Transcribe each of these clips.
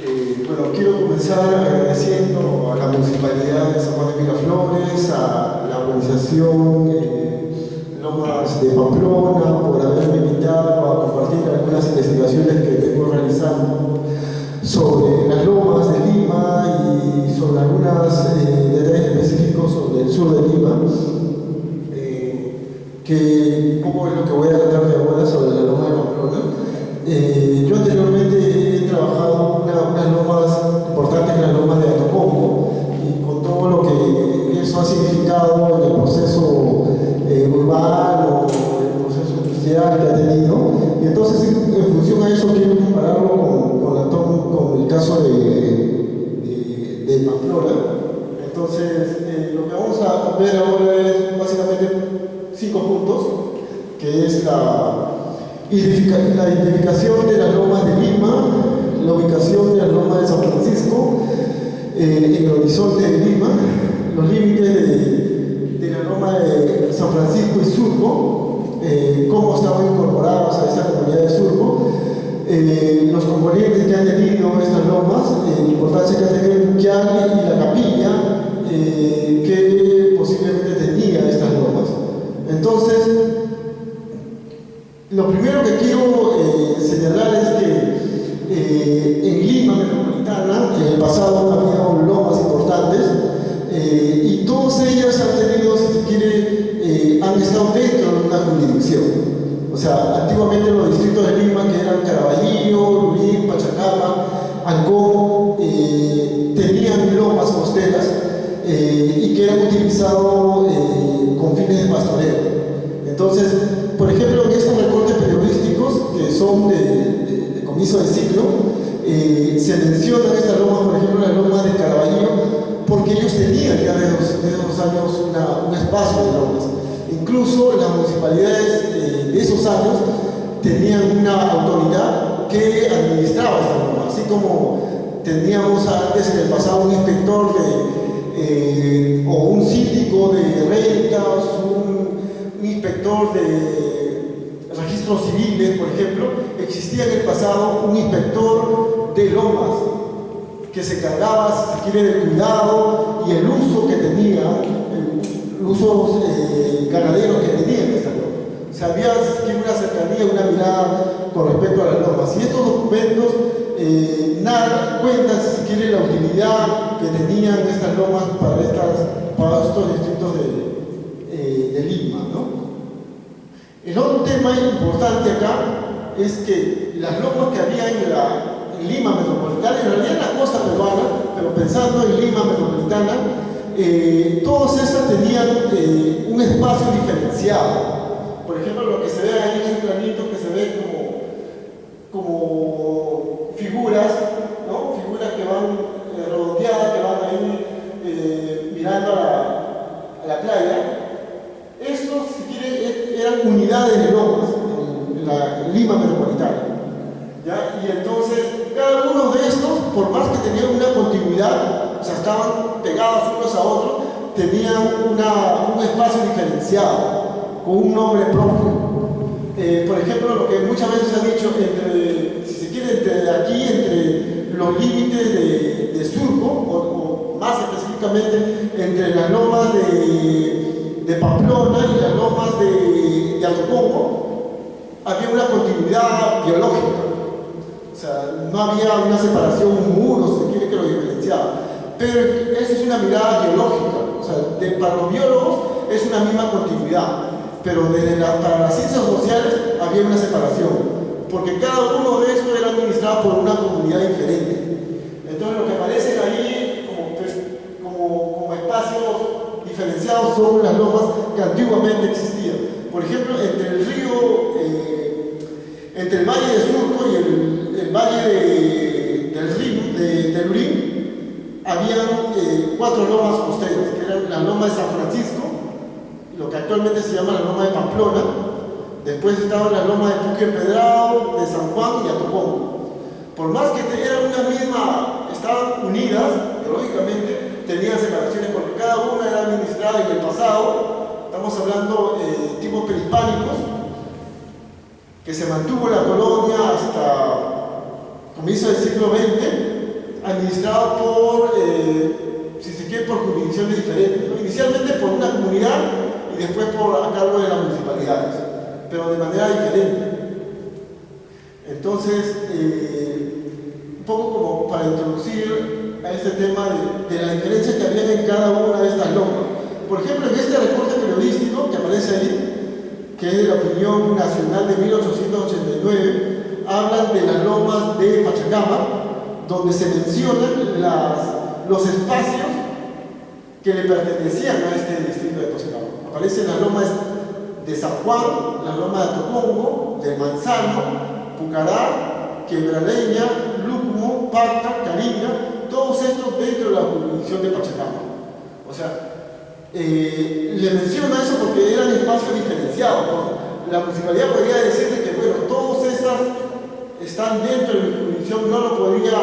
Bueno, quiero comenzar agradeciendo a la Municipalidad de San Juan de Miraflores, a la organización Lomas de Pamplona, por haberme invitado a compartir algunas investigaciones que vengo realizando sobre las lomas de Lima y sobre algunos detalles específicos sobre el sur de Lima, que un poco es lo que voy a tratar de ahora sobre la loma de Pamplona. Yo anteriormente he trabajado unas lomas importantes, las lomas de Atocongo, y con todo lo que eso ha significado en el proceso urbano, el proceso industrial que ha tenido. Y entonces, en función a eso, quiero compararlo con el caso de Pamplona. Entonces, lo que vamos a ver ahora es básicamente 5 puntos, que es la identificación de las lomas de Lima, la ubicación de las lomas de San Francisco, en el horizonte de Lima, los límites de la loma de San Francisco y Surco, cómo estaban incorporados a esa comunidad de Surco, los componentes que han tenido estas lomas, la importancia que ha tenido el Puquial y la capilla que posiblemente tenía estas lomas. Entonces, lo primero que quiero señalar es que en Lima metropolitana, en el pasado ha habido lomas importantes y todas ellas han tenido, si se quiere, han estado dentro de una jurisdicción. O sea, antiguamente los distritos de Lima, que eran Caraballo, Lurín, Pachacama, Ancón, tenían lomas costeras y que eran utilizados con fines de pastoreo. Entonces, por ejemplo, en estos recortes periodísticos que son de comienzo de siglo, se mencionan estas lomas, por ejemplo, las lomas de Caraballo, porque ellos tenían ya de esos años un espacio de lomas. Incluso las municipalidades de esos años tenían una autoridad que administraba estas lomas, así como teníamos antes en el pasado un inspector o un síndico de rentas, un inspector de registros civiles, por ejemplo. Existía en el pasado un inspector de lomas que se encargaba, si se quiere, del cuidado y el uso que tenía, el uso ganadero que tenían estas lomas. O sea, había una cercanía, una mirada con respecto a las lomas. Y estos documentos cuentan, si se quiere, la utilidad que tenían estas lomas para estos distritos de Lima, ¿no? El otro tema importante acá es que las lomas que había en Lima metropolitana, en realidad en la costa peruana, pero pensando en Lima metropolitana, todas estas tenían un espacio diferenciado. Por ejemplo, lo que se ve ahí en el planito, que se ve como figuras, ¿no? Figuras que van redondeadas, que van ahí mirando a la playa. Estos, si quieren, eran unidades de lomas en la Lima metropolitana, ¿ya? Y entonces, cada uno de estos, por más que tenían una continuidad, o sea, estaban pegados unos a otros, tenían un espacio diferenciado, con un nombre propio. Por ejemplo, lo que muchas veces se ha dicho, si se quiere, entre los límites de Surco, o más específicamente, entre las lomas de Pamplona y las lomas de Atocongo, había una continuidad biológica. O sea, no había una separación, un muro, si se quiere, que lo diferenciaba. Pero eso es una mirada biológica. O sea, para los biólogos es una misma continuidad. Pero para las ciencias sociales había una separación, porque cada uno de estos era administrado por una comunidad diferente. Entonces, lo que aparecen ahí como espacios diferenciados son las lomas que antiguamente existían. Por ejemplo, entre el valle de Surco y el valle del Lurín, habían 4 lomas costeras, que eran la loma de San Francisco, lo que actualmente se llama la loma de Pamplona. Después estaban las lomas de Puque Empedrado, de San Juan y Atocongo. Por más que estaban unidas, biológicamente, tenían separaciones porque cada una era administrada en el pasado. Estamos hablando de tipos prehispánicos, que se mantuvo la colonia hasta comienzo del siglo XX, administrado por, si se quiere, por jurisdicciones diferentes, ¿no? Inicialmente por una comunidad y después a cargo de las municipalidades, pero de manera diferente. Entonces, un poco como para introducir a este tema de la diferencia que había en cada una de estas lomas. Por ejemplo, en este reporte periodístico que aparece ahí, que es de la Opinión Nacional de 1889, hablan de las lomas de Pachacama, donde se mencionan los espacios que le pertenecían a este distrito de Pachacama. Aparecen las lomas de San Juan, las lomas de Tocongo, de Manzano, Pucará, Quebraleña, Lucmo, Pacta, Cariña, todos estos dentro de la jurisdicción de Pachacama. O sea, le menciono eso porque eran espacios diferenciados, ¿no? La municipalidad podría decirle que, bueno, todas esas están dentro de mi jurisdicción, no lo podría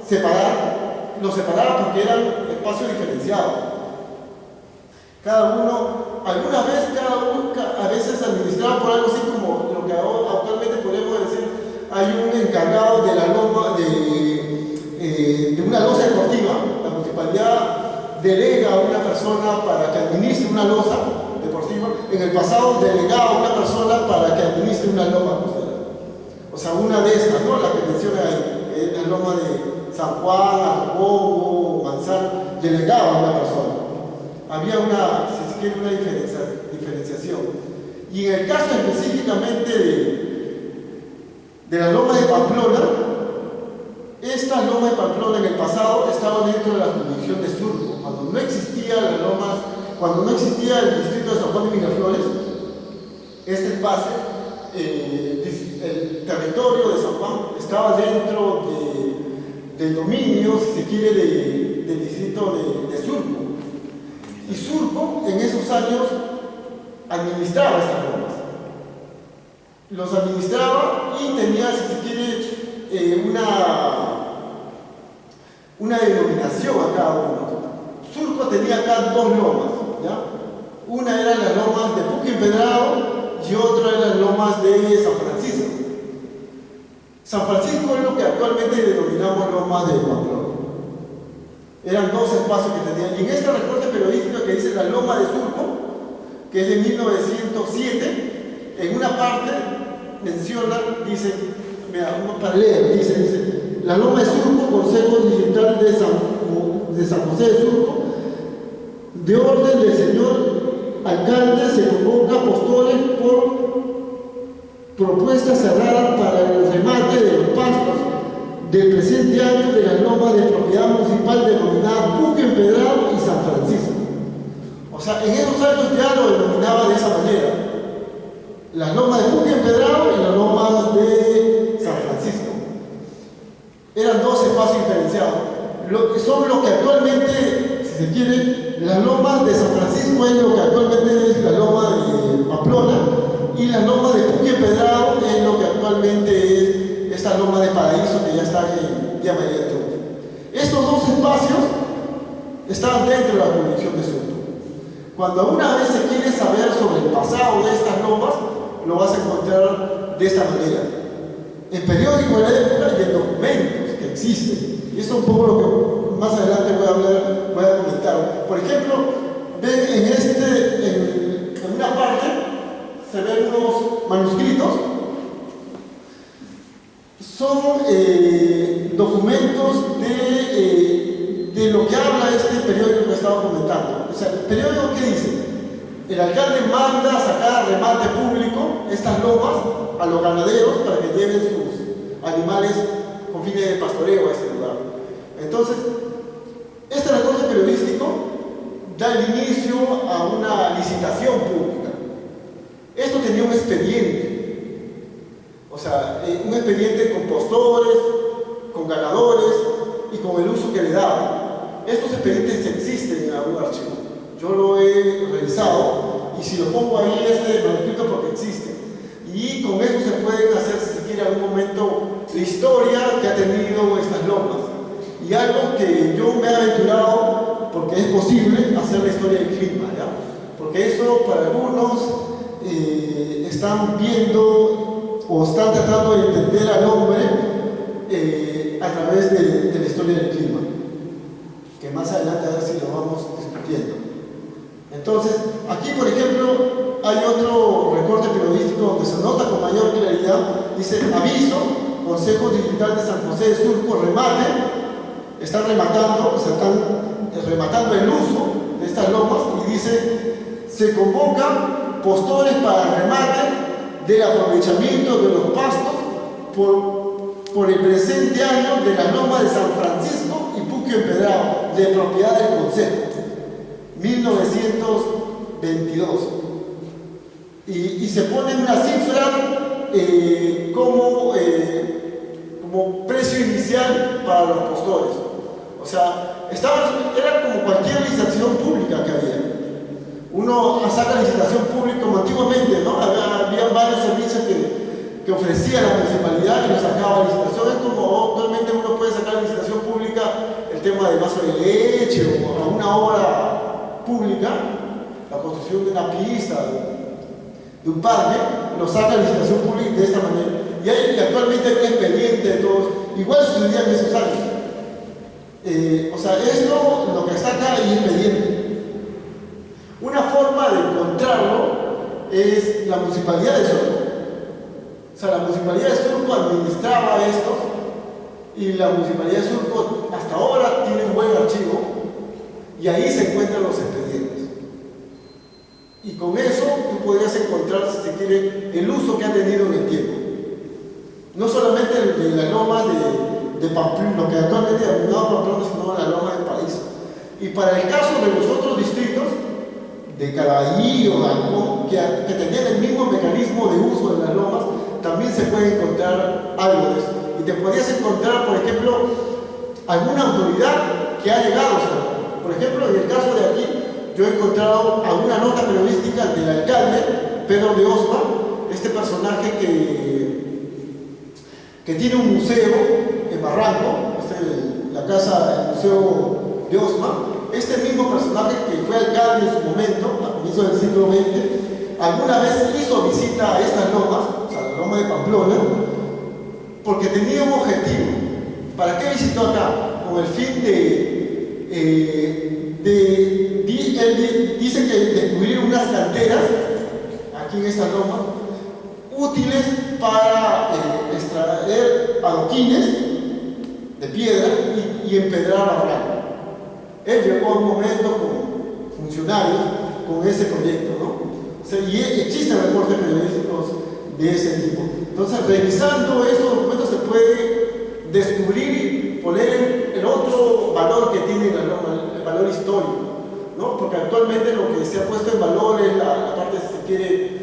separar, lo separaba porque eran espacios diferenciados. Cada uno, alguna vez, a veces administrado por algo así como lo que actualmente podemos decir, hay un encargado de la loma, de una losa deportiva. La municipalidad delega a una persona para que administre una losa deportiva. En el pasado delegaba a una persona para que administre una loma costera. O sea, una de estas, ¿no? La que menciona ahí, la loma de San Juan, Arrobo, Manzano, delegaba a una persona. Había una, si se quiere, una diferenciación. Y en el caso específicamente de la loma de Pamplona, esta loma de Pamplona en el pasado estaba dentro de la jurisdicción de Surco. Cuando no existía las lomas, cuando no existía el distrito de San Juan de Miraflores, este espacio, el territorio de San Juan estaba dentro del dominio, si se quiere, del distrito de Surco. Y Surco en esos años administraba estas lomas. Los administraba y tenía, si se quiere, una denominación a cada uno. Surco tenía acá dos lomas, ¿ya? Una era las lomas de Puque Empedrado y otra era las lomas de San Francisco. San Francisco es lo que actualmente denominamos lomas de Pamplona. Eran dos espacios que tenían. Y en este reporte periodístico que dice la loma de Surco, que es de 1907, en una parte menciona, dice, para leer, dice, la loma de Surco, Consejo Digital de San José de Surco, de orden del señor alcalde, se convoca apóstoles por propuesta cerrada para el remate de los pastos del presente año de las lomas de propiedad municipal denominadas Puque Empedrado y San Francisco. O sea, en esos años ya lo denominaba de esa manera. Las lomas de Puque Empedrado y las lomas de San Francisco. Eran dos espacios diferenciados. Son lo que actualmente, si se quiere, las lomas de San Francisco es lo que actualmente es la loma de Pamplona, y las lomas de Puque Empedrado es lo que actualmente es esta loma de Paraíso, que ya está en Vía María del Triunfo. Estos dos espacios estaban dentro de la jurisdicción de Surco. Cuando una vez se quiere saber sobre el pasado de estas lomas, lo vas a encontrar de esta manera. En periódicos de la época y en documentos que existen. Y eso es un poco lo que más adelante voy a comentar. Por ejemplo, ven en una parte se ven unos manuscritos. Son documentos de lo que habla este periódico que estaba comentando. O sea, el periódico, ¿qué dice? El alcalde manda a sacar a remate público estas lomas a los ganaderos para que lleven sus animales con fines de pastoreo a ese lugar. Entonces, este reporte periodístico da el inicio a una licitación pública. Esto tenía un expediente. O sea, un expediente con postores, con ganadores y con el uso que le daban. Estos expedientes existen en algún archivo. Yo lo he revisado y si lo pongo ahí este manuscrito porque existe. Y con eso se pueden hacer, si se quiere, en algún momento la historia que ha tenido estas lomas. Y algo que yo me he aventurado, porque es posible, hacer la historia del clima, ¿ya? Porque eso para algunos están viendo o están tratando de entender al hombre a través de la historia del clima, que más adelante a ver si lo vamos discutiendo. Entonces, aquí por ejemplo hay otro recorte periodístico donde se nota con mayor claridad, dice: aviso, Consejo Distrital de San José de Surco, remate, están rematando el uso de estas lomas, y dice: se convocan postores para remate del aprovechamiento de los pastos por el presente año de las lomas de San Francisco y Puquio Empedrado, de propiedad del Consejo, 1922. Y se pone una cifra como precio inicial para los postores. O sea, era como cualquier licitación pública que había. Uno saca licitación pública como antiguamente, ¿no? Había varios servicios que ofrecía la municipalidad y lo sacaba a licitación. Es como actualmente uno puede sacar a licitación pública el tema del vaso de leche o alguna obra pública, la construcción de una pista, de un parque, lo saca a licitación pública de esta manera. Y actualmente hay un expediente de todos, igual sucedía en esos años. O sea, esto, lo que está acá, es expediente. Una forma de encontrarlo es la Municipalidad de Surco. O sea, la Municipalidad de Surco administraba estos, y la Municipalidad de Surco hasta ahora tiene un buen archivo, y ahí se encuentran los expedientes. Y con eso tú podrías encontrar, si se quiere, el uso que ha tenido en el tiempo. No solamente de las lomas de Pamplona, lo que actualmente es denominado Pamplona, sino la loma del Paraíso. Y para el caso de los otros distritos, de Carabalí o Ancón, que tenían el mismo mecanismo de uso de las lomas, también se puede encontrar algo de eso. Y te podrías encontrar, por ejemplo, alguna autoridad que ha llegado a esa loma. Por ejemplo, en el caso de aquí, yo he encontrado alguna nota periodística del alcalde, Pedro de Osma, este personaje que tiene un museo en Barranco, la casa, el museo de Osma. Este mismo personaje, que fue alcalde en su momento, a comienzos del siglo XX, alguna vez hizo visita a estas lomas, o sea, la loma de Pamplona, porque tenía un objetivo. ¿Para qué visitó acá? Con el fin él dice que descubrir unas canteras, aquí en estas lomas, útiles para extraer adoquines de piedra y empedrar barrancos. Él llegó a un momento con funcionarios con ese proyecto, ¿no? O sea, y existen reportes periodísticos de ese tipo. Entonces, revisando estos documentos se puede descubrir y poner el otro valor que tiene la loma, el valor histórico, ¿no? Porque actualmente lo que se ha puesto en valor es la parte, si se quiere,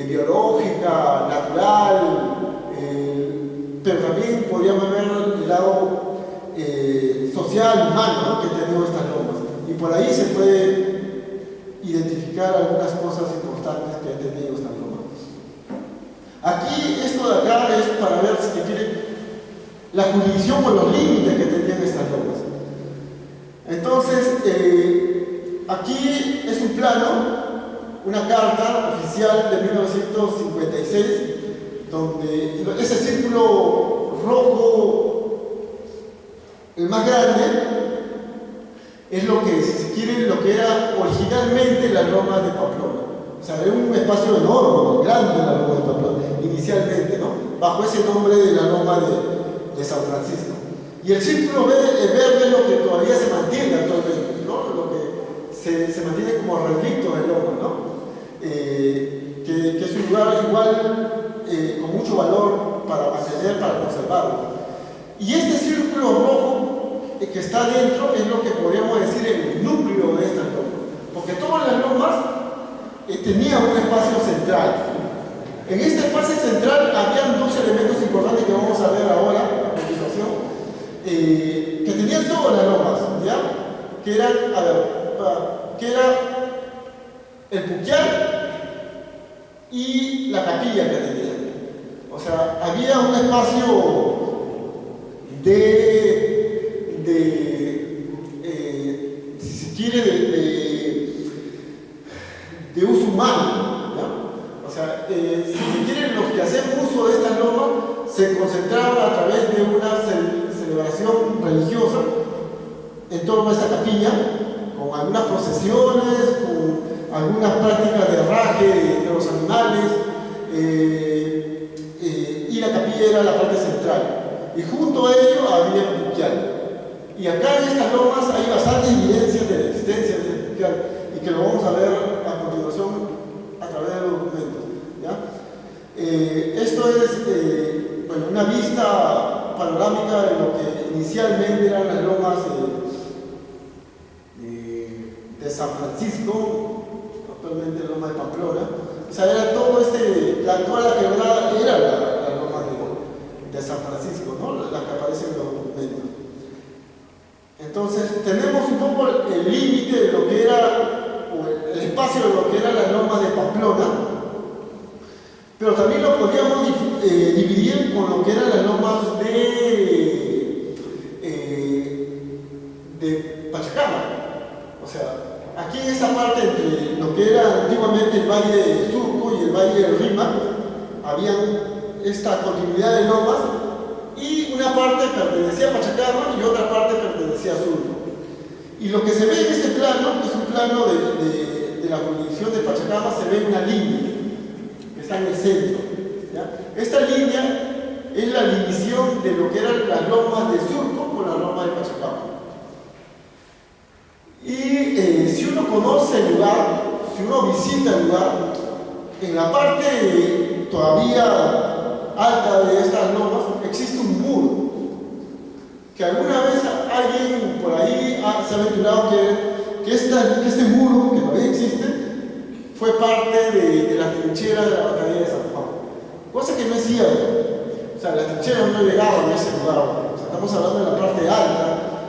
biológica, natural, pero también podríamos ver el lado social, humano, ¿no?, que ha tenido estas lomas. Y por ahí se puede identificar algunas cosas importantes que han tenido estas lomas. Aquí, esto de acá es para ver, si se quiere, la jurisdicción o los límites que tenían estas lomas. Entonces, aquí es un plano, una carta oficial de 1956, donde ese círculo rojo, el más grande, es lo que, si se quiere, lo que era originalmente la loma de Pamplona. O sea, era un espacio enorme, grande la loma de Pamplona, inicialmente, ¿no? Bajo ese nombre de la loma de San Francisco. Y el círculo verde es lo que todavía se mantiene actualmente, ¿no? Lo que se mantiene como relicto de loma, ¿no? Que es un lugar igual con mucho valor para mantener, para conservarlo. Y este círculo rojo que está dentro es lo que podríamos decir el núcleo de estas lomas, porque todas las lomas tenían un espacio central. En este espacio central habían dos elementos importantes que vamos a ver ahora a continuación, que tenían todas las lomas, ¿ya? Que era el Puquial y la capilla que tenían. O sea, había un espacio si se quiere, de uso humano, ¿no? O sea, si se quiere, los que hacían uso de estas lomas se concentraban a través de una celebración capilla, con algunas procesiones, con algunas prácticas de herraje de los animales, y la capilla era la parte central. Y junto a ello había un puquial. Y acá en estas lomas hay bastantes evidencias de la existencia de este puquial, y que lo vamos a ver a continuación a través de los documentos, ¿ya? Esto es bueno, una vista panorámica de lo que inicialmente eran las lomas de San Francisco, actualmente Loma de Pamplona. O sea, era todo la actual quebrada era la loma de San Francisco, ¿no? La que aparece en los documentos. Entonces, tenemos un poco el límite de lo que era, o el espacio de lo que era la loma de Pamplona, pero también lo podríamos dividir con lo que eran las lomas de Pachacama. O sea, aquí en esa parte entre lo que era antiguamente el Valle de Surco y el Valle del Rima, había esta continuidad de lomas, y una parte pertenecía a Pachacama y otra parte pertenecía a Surco. Y lo que se ve en este plano, que es un plano de la jurisdicción de Pachacama, se ve una línea que está en el centro, ¿ya? Esta línea es la división de lo que eran las lomas de Surco con las lomas de Pachacama. Y si uno conoce el lugar, si uno visita el lugar, en la parte todavía alta de estas lomas existe un muro, que alguna vez alguien por ahí se ha aventurado que este muro, que todavía existe, fue parte de las trincheras de la batalla de San Juan, cosa que no es cierto. O sea, las trincheras no llegaban a ese lugar. O sea, estamos hablando de la parte alta.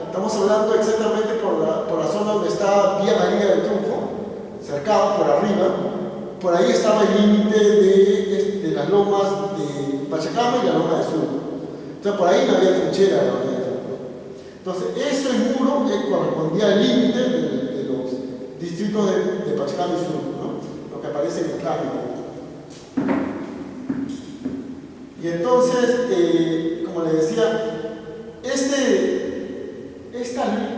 Estamos hablando exactamente por la zona donde está Vía María del Triunfo, cercado por arriba. Por ahí estaba el límite de las lomas de Pachacama y la loma de Surco. Entonces por ahí no había trinchera. Entonces ese muro correspondía al límite de los distritos de Pachacama y Surco, ¿no? Lo que aparece en el plano. Y entonces, como les decía,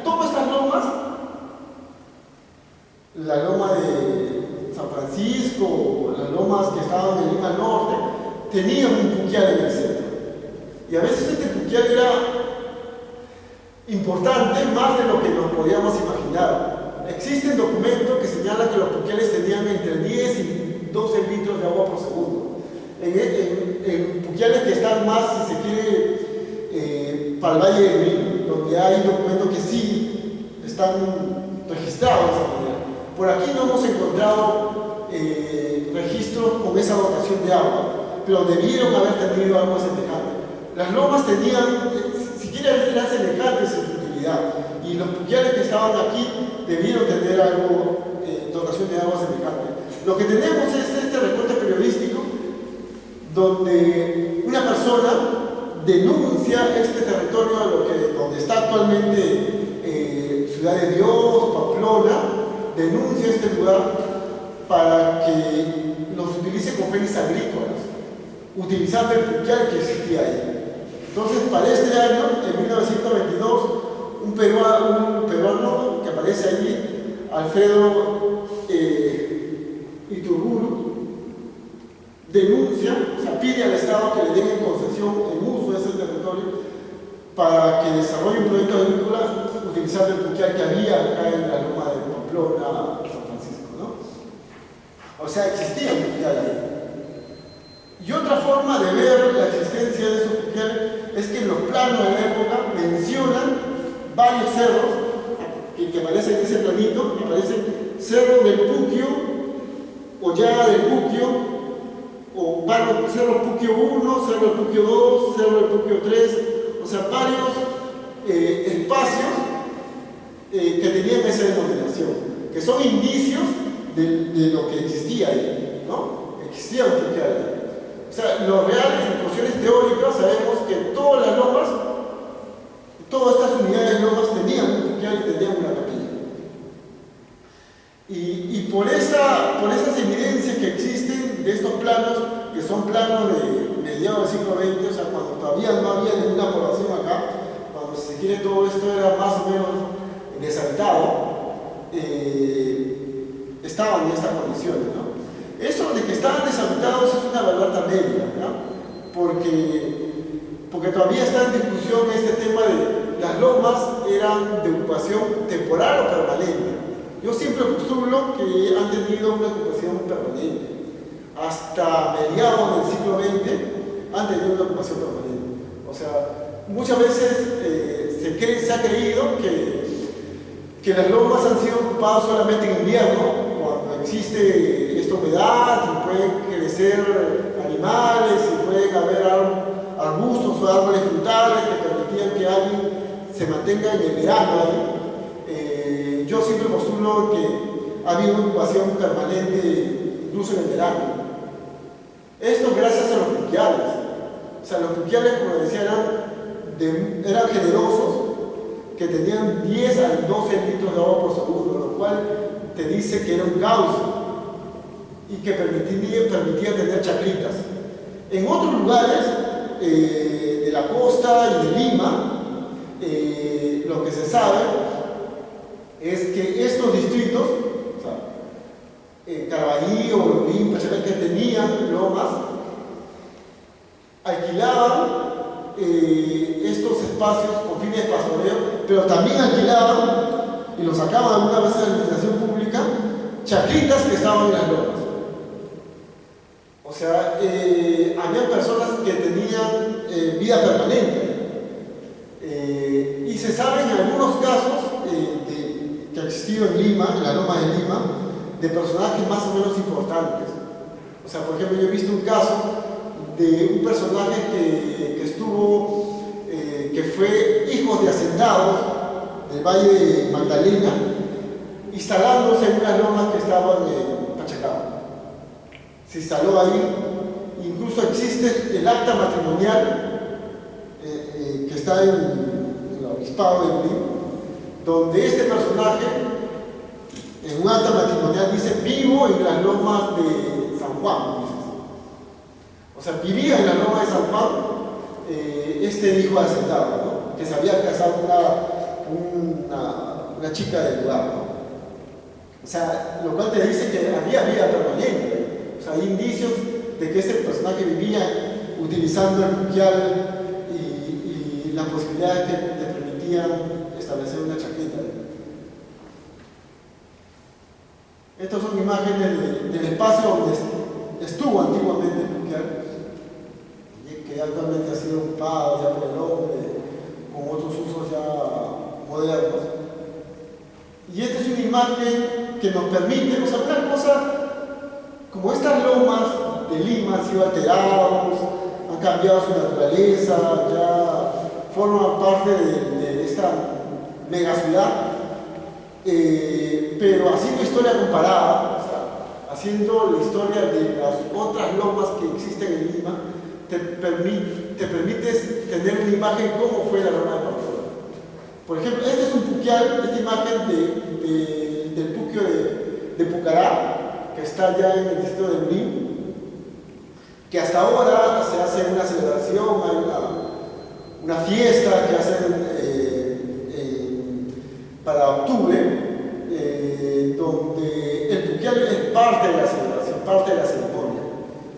todas estas lomas, la loma de San Francisco, las lomas que estaban en Lima Norte, tenían un puquial en el centro. Y a veces este puquial era importante, más de lo que nos podíamos imaginar. Existen documentos que señalan que los puquiales tenían entre 10 y 12 litros de agua por segundo. En puquiales que están más, si se quiere, para el Valle del Rin, donde hay documentos que sí están registrados de esa manera. Por aquí no hemos encontrado registros con esa dotación de agua, pero debieron haber tenido algo semejante. Las lomas tenían, siquiera eran semejantes en su utilidad, y los puquiales que estaban aquí debieron tener algo, dotación de agua semejante. Lo que tenemos es este recorte periodístico donde una persona denuncia este territorio donde está actualmente Ciudad de Dios, Pamplona, denuncia este lugar para que los utilice con fines agrícolas, utilizando el puquial que existía ahí. Entonces, para este año, en 1922, un peruano que aparece allí, Alfredo Iturburu, denuncia, o sea, pide al Estado que le den en concesión el uso de ese territorio para que desarrolle un proyecto agrícola utilizando el puquial que había acá en la loma de Pamplona, San Francisco, ¿no? O sea, existía un puquial ahí. Y otra forma de ver la existencia de esos puquiales es que en los planos de la época mencionan varios cerros que aparecen en ese planito, aparecen Cerro del Puquio, Hollada del Puquio, o Cerro Puquio 1, Cerro del Puquio 2, Cerro del Puquio 3, o sea, varios espacios que tenían esa denominación, que son indicios de lo que existía ahí, ¿no? Existía un puquial ahí. O sea, lo real, en cuestiones teóricas, sabemos que todas las lomas, todas estas unidades de lomas tenían un puquial y tenían una capilla. Y por esas evidencias que existen de estos planos, que son planos de mediados del siglo XX, o sea, cuando todavía no había ninguna población acá, cuando se quiere todo esto era más o menos deshabitado, estaban en estas condiciones, ¿no? Eso de que estaban deshabitados es una verdad media, ¿no? Porque todavía está en discusión este tema de las lomas eran de ocupación temporal o permanente. Yo siempre postulo que han tenido una ocupación permanente. Hasta mediados del siglo XX han tenido una ocupación permanente. O sea, muchas veces se ha creído que las lomas han sido ocupadas solamente en invierno, cuando existe esta humedad y pueden crecer animales y pueden haber arbustos o árboles frutales que permitían que alguien se mantenga en el verano ahí. Yo siempre postulo que ha habido una ocupación permanente incluso en el verano. Esto gracias a los pluviales. O sea, los pluviales, como decía, eran generosos, que tenían 10 a 12 litros de agua por segundo, lo cual te dice que era un cauce y que permitía tener chacritas. En otros lugares de la costa y de Lima, lo que se sabe es que estos distritos, o sea, Caraballo, Bolín, Pachalá, que tenían lomas, alquilaban estos espacios con fines de pastoreo, pero también alquilaban y lo sacaban alguna vez a la administración pública, chacritas que estaban en las lomas. O sea, había personas que tenían vida permanente. Y se sabe en algunos casos que ha existido en Lima, en la loma de Lima, de personajes más o menos importantes. O sea, por ejemplo, yo he visto un caso de un personaje que fue hijo de hacendados del Valle de Magdalena, instalándose en unas lomas que estaban en Pachacama. Se instaló ahí, incluso existe el acta matrimonial que está en el obispado de Bolívar, donde este personaje, en un acta matrimonial, dice: vivo en las lomas de San Juan. O sea, vivía en la loma de San Juan este hijo de hacendado, ¿no? Que se había casado con una chica del lugar, ¿no? O sea, lo cual te dice que había vida permanente. O sea, hay indicios de que este personaje vivía utilizando el pluvial y las posibilidades que te permitían establecer una chaqueta. Estas son imágenes del espacio donde estuvo antiguamente el pluvial, que actualmente ha sido ocupado ya por el hombre, con otros usos ya modernos. Y esta es una imagen que nos permite, o sea, una cosa, como estas lomas de Lima han sido alterados, han cambiado su naturaleza, ya forman parte de esta mega ciudad, pero haciendo historia comparada, o sea, haciendo la historia de las otras lomas que existen en Lima, te permite tener una imagen de cómo fue la loma de Pamplona. Por ejemplo, este es un puquial, esta imagen del puquio de Pucará, que está ya en el distrito de Bolín, que hasta ahora se hace una celebración, hay una fiesta que hacen para octubre, donde el puquial es parte de la celebración, parte de la ceremonia,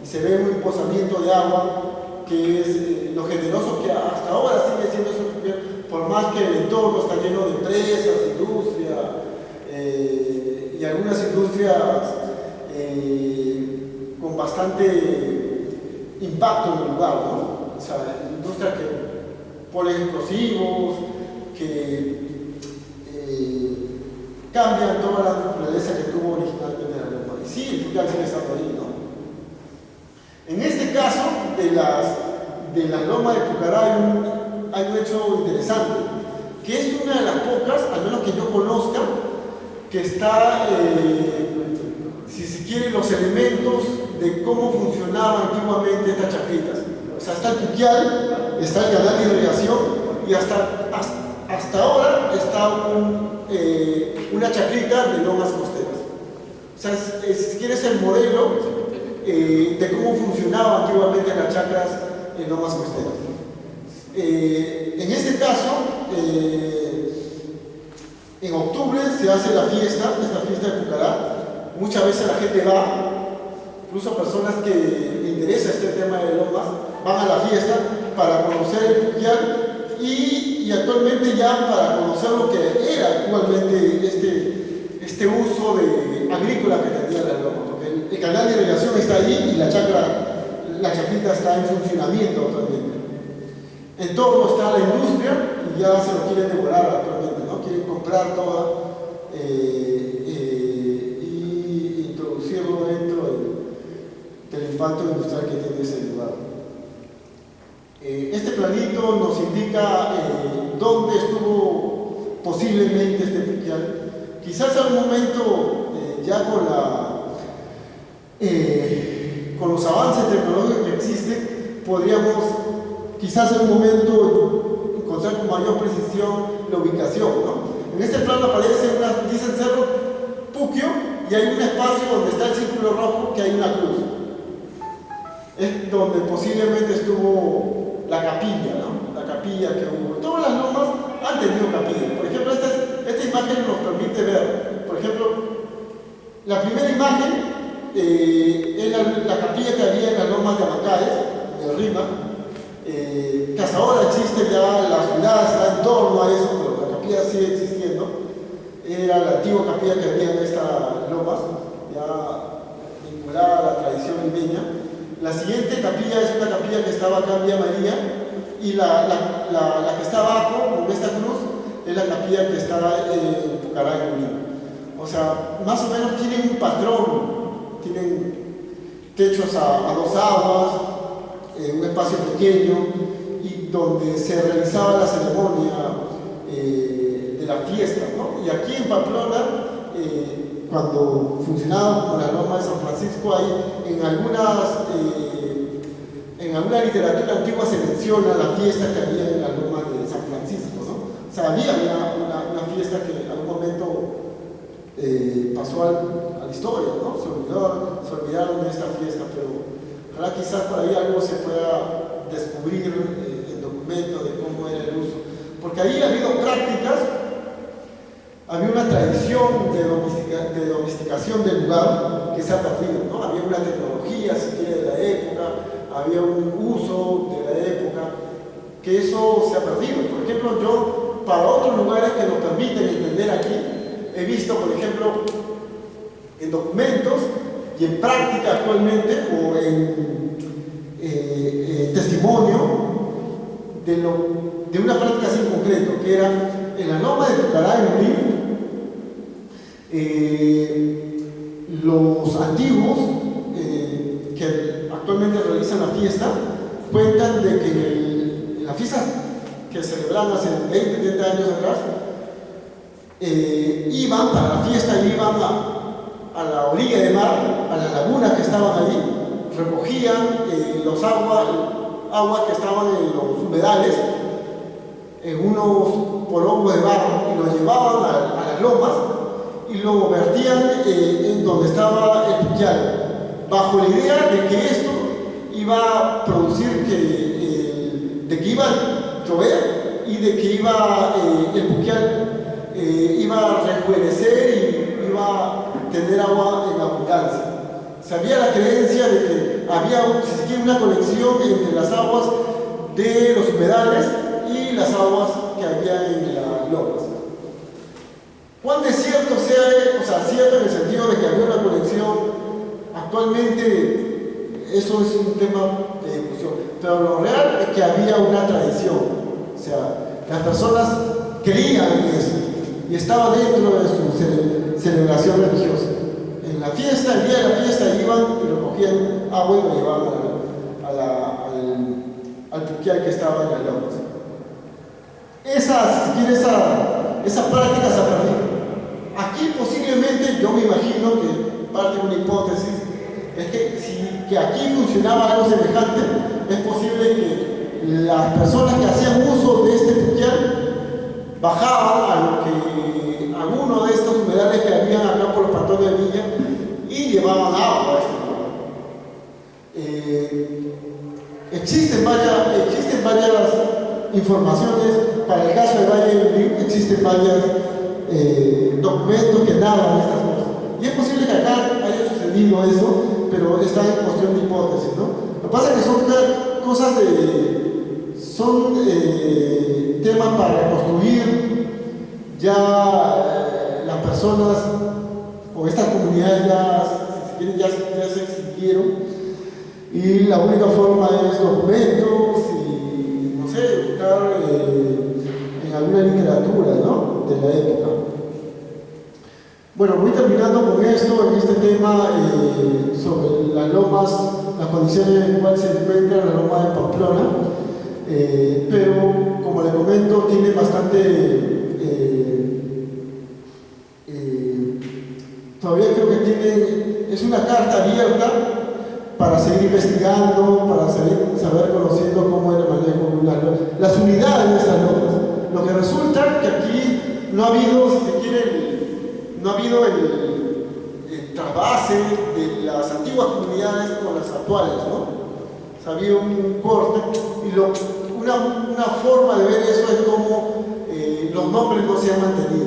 y se ve un emposamiento de agua que es lo generoso que hasta ahora sigue siendo ese puquial, por más que el entorno está lleno de empresas, industria, y algunas industrias con bastante impacto en el lugar, ¿no? O sea, industrias que ponen explosivos, que cambian toda la naturaleza que tuvo originalmente la loma. Y sí, el puquial sigue estando ahí, ¿no? En este caso, de las lomas de Pucará hay un hecho interesante, que es una de las pocas, al menos que yo conozca, que está, si se quiere, los elementos de cómo funcionaban antiguamente estas chacritas. O sea, está el puquial, está el canal de irrigación y hasta ahora está una chacrita de lomas costeras. O sea, si quieres el modelo de cómo funcionaban antiguamente las chacras en lomas costeras. En este caso, En octubre se hace esta fiesta de Pucará. Muchas veces la gente va, incluso personas que le interesa este tema de lomas, van a la fiesta para conocer el Puquial y actualmente ya para conocer lo que era actualmente este uso agrícola que tenía la loma, porque el canal de irrigación está ahí y la chacrita está en funcionamiento actualmente. En torno está la industria y ya se lo quieren devorar actualmente, ¿no? Quieren comprar toda y introducirlo dentro del impacto industrial que tiene ese lugar. Este planito nos indica dónde estuvo posiblemente este Puquial. Quizás en un momento, ya con los avances tecnológicos que existen, podríamos quizás en un momento encontrar con mayor precisión la ubicación, ¿no? En este plano aparece dicen Cerro Puquio, y hay un espacio donde está el círculo rojo que hay una cruz. Es donde posiblemente estuvo la capilla, ¿no? La capilla que hubo. Todas las lomas han tenido capilla. Por ejemplo, esta imagen nos permite ver, por ejemplo, la primera imagen es la capilla que había en las lomas de Amacaes, en el Rima, que hasta ahora existe ya, la ciudad está en torno a eso, pero la capilla sigue existiendo. Era la antigua capilla que había en estas lomas, ya vinculada a la tradición limeña. La siguiente capilla es una capilla que estaba acá en Vía María, y la que está abajo, con esta cruz, es la capilla que está en Pucará, en Junín. O sea, más o menos tienen un patrón, tienen techos a dos aguas, un espacio pequeño, y donde se realizaba la ceremonia de la fiesta, ¿no? Y aquí en Pamplona, cuando funcionaba con la loma de San Francisco, hay en alguna literatura antigua se menciona la fiesta que había en la loma de San Francisco, ¿no? O sea, había una fiesta que en algún momento pasó a la historia, ¿no? Se olvidaron de esta fiesta, pero ojalá quizás por ahí algo se pueda descubrir en documentos de cómo era el uso. Porque ahí ha habido prácticas, había una tradición de domesticación del lugar que se ha perdido, ¿no? Había una tecnología, si quiere, de la época, había un uso de la época, que eso se ha perdido. Por ejemplo, yo, para otros lugares que nos permiten entender aquí, he visto, por ejemplo, en documentos y en práctica actualmente, o en testimonio de una práctica así en concreto, que era en la loma de Pucará, en Junín, los antiguos que actualmente realizan la fiesta cuentan de que en la fiesta que celebraban hace 20, 30 años atrás, iban para la fiesta, iban a la orilla de mar, a las lagunas que estaban allí, recogían los aguas que estaban en los humedales, en unos porongos de barro, y lo llevaban a las lomas y lo vertían en donde estaba el Puquial, bajo la idea de que esto iba a producir de que iba a llover y de que el Puquial iba a rejuvenecer y iba a tener agua en abundancia. Se había la creencia de que había, si se quiere, una conexión entre las aguas de los humedales y las aguas que había en las lomas. ¿Cuán desierto sea, o sea, cierto en el sentido de que había una conexión? Actualmente eso es un tema de discusión, pero lo real es que había una tradición, o sea, las personas creían en eso y estaba dentro de su celebración religiosa. En la fiesta, el día de la fiesta, iban y recogían agua y lo llevaban al Puquial que estaba en las lomas. Esa práctica se ha perdido. Aquí posiblemente, yo me imagino que parte de una hipótesis es que aquí funcionaba algo semejante. Es posible que las personas que hacían uso de este Puquial bajaban a alguno de estos humedales que habían acá por los pantones de Villa y llevaban agua a este lugar. Existen varias informaciones. Para el caso de Valle del Río existen varias documentos que narran estas cosas. Y es posible que acá haya sucedido eso, pero está en cuestión de hipótesis, ¿no? Lo que pasa es que son cosas temas para reconstruir ya las personas o estas comunidades ya se extinguieron, y la única forma es documentos y, no sé, buscar en alguna literatura, ¿no?, de la época. Bueno, voy terminando con esto, en este tema sobre las lomas, las condiciones en las cuales se encuentra la loma de Pamplona, pero como le comento, tiene bastante, todavía creo que es una carta abierta para seguir investigando, para saber conociendo cómo era el manejo lunar, las unidades de estas lomas. Lo que resulta que aquí no ha habido, si se quiere, no ha habido el trasvase de las antiguas comunidades con las actuales, ¿no? O sea, ha habido un corte, y una forma de ver eso es como los nombres no se han mantenido.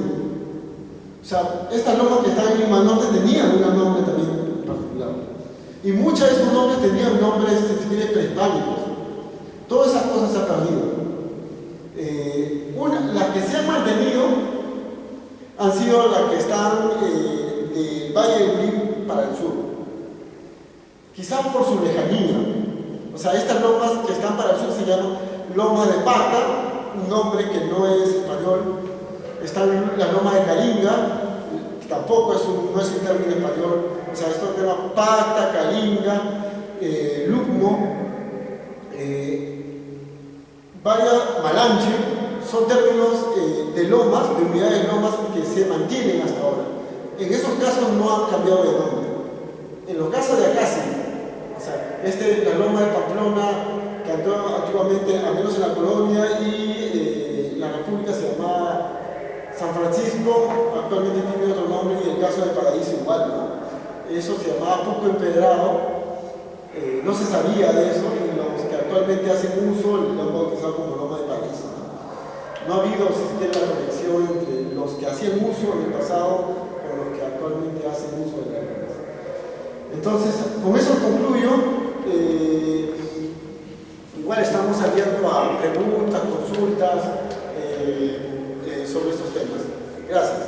O sea, estas lomas que están en Lima Norte tenían un nombre también particular. Y muchas de esos nombres tenían nombres, si quiere, prehispánicos. Todas esas cosas se han perdido. Las que se han mantenido han sido las que están del Valle del Rin para el sur. Quizás por su lejanía. O sea, estas lomas que están para el sur se llaman lomas de Pacta, un nombre que no es español. Están las lomas de Caringa, tampoco no es un término español. O sea, esto se llama Pacta, Caringa, Lucmo, Vaya, Malanche. Son términos de lomas, de unidades de lomas que se mantienen hasta ahora. En esos casos no han cambiado de nombre. En los casos de acá sí. O sea, la loma de Pamplona, que antiguamente, al menos en la colonia y la república, se llamaba San Francisco, actualmente tiene otro nombre, y el caso de Paraíso igual, ¿no? Eso se llamaba Puco Empedrado, no se sabía de eso, y los que actualmente hacen uso lo han bautizado como loma de Paraíso. No ha habido la conexión entre los que hacían uso en el pasado con los que actualmente hacen uso de la lomas. Entonces, con eso concluyo. Igual estamos abiertos a preguntas, consultas sobre estos temas. Gracias.